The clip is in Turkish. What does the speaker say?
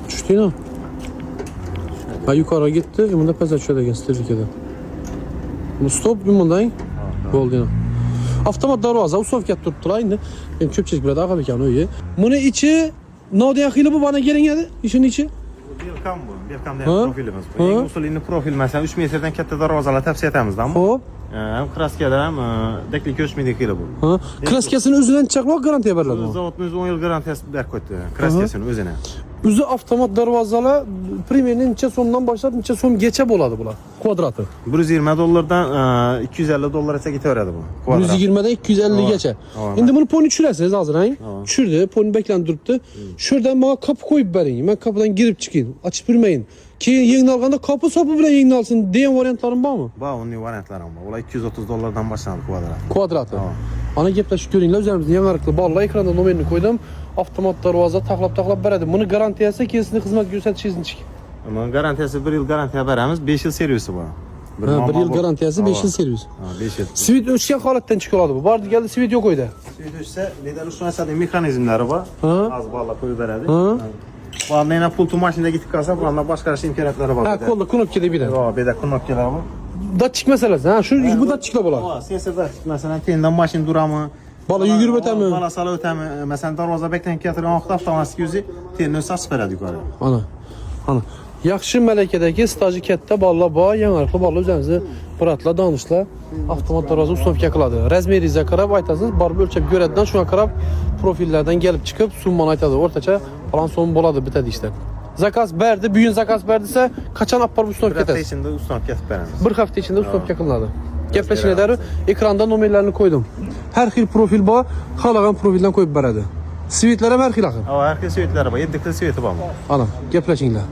Düştü ne? Ha yukarı gitti. Bunda pes açıyor da stirlikede. Bu stop bundayın. Oldu yine. Avtomat darvaza usofkat turuptular indi. Ben köpçelik biraz ağa bekan öyle. Bunu içi ne diye xili bu bana gelin geldi. İşin içi. Belkam bu. Belkam degan profilimiz bu. Eng usulini profil mesela 3 metrdan katta darvozalar tavsiya etamizdan bu. Hop. Hem kraskada hem deklik o'chmaydi xili bu. Ha. Kraskasini o'zidan chaqmoq garantiya beriladi. Zavodimiz 10 yil garantiyasi berib qo'ydi. Kraskasini o'zini. O'zi avtomat darvozalar primerni necha so'mdan boshlab necha so'mgacha bo'ladi bular? Kvadrati. $120 $250 ketaveradi bu. Kvadrat. 120 dan 250 gacha. Endi buni poni tushirasiz hozir, ha? Tushirdi, poni beklanib turibdi. Shurdan menga kapı qo'yib bering. Men kapıdan girib chiqing, ochib turmayin. Keyin yengni olganda kapı sopi bilan yengni olsin degan variantlarim bormi? Bor, uning variantlarim bor. Ular $230 boshlanadi kvadrat. Kvadrati. Ana gaplashib ko'ringlar, o'zimizning yangilikli bolalar ekranda nomerini qo'ydim. Avtomat darvoza taqlab beradi. Buni garantiyasi keyin xizmat ko'rsatishingiz. Bunun garantiyasi 1 yil garantiya beramiz, 5 yil servisi bor. 1 yil garantiyasi, 5 yil servis. Ha, 5 yil. Svit o'chgan holatdan chiqaradi bu. Bordi geldi svit yo'q o'yda. Svit o'chsa, ledan ushlanadigan mexanizmlari bor. Az bog'lab qo'yib beradi. Bu yana pultu mashinadagi tikkansa, bularni boshqarish imkoniyatlari bor. Ha, qo'lda knopka deb edi. Ha, bu yerda knopkalar bor. Datchik masalasi. Ha, shu bu datchiklar bo'ladi. Ha, sensor masalan, tendan mashin durami, bola yugurib o'tami? Bola sala o'tami? Masalan, darvoza bekdan keltirgan vaqtda avtomatik o'zi tenni sasib beradi yuqoriga. Ana. Yaxshi malakadagi staji katta bolalar bor, yangilikli bolalar o'zingizni biratlar, donishlar avtomat darvoza ustavka qiladi. Razmeringizga qarab aytasiz, borib o'lchab ko'radidan, shunga qarab profillardan kelib chiqib summani aytadi. O'rtacha falon so'm bo'ladi bitadi ishlar. Zakaz berdi, bugun zakaz berdisa, qachon olib borib ustavka ketasiz? Bir hafta ichida ustavka ketib beramiz. Bir hafta ichida ustavka qilinadi. Gaplashinglar, ekranda nomerlarni qo'ydim. Har xil profil bor, xohlagan profildan qo'yib beradi. Svitlar ham har xil axir. Ha, har xil svitlari bor, 7 xil sviti bor. Ana, gaplashinglar.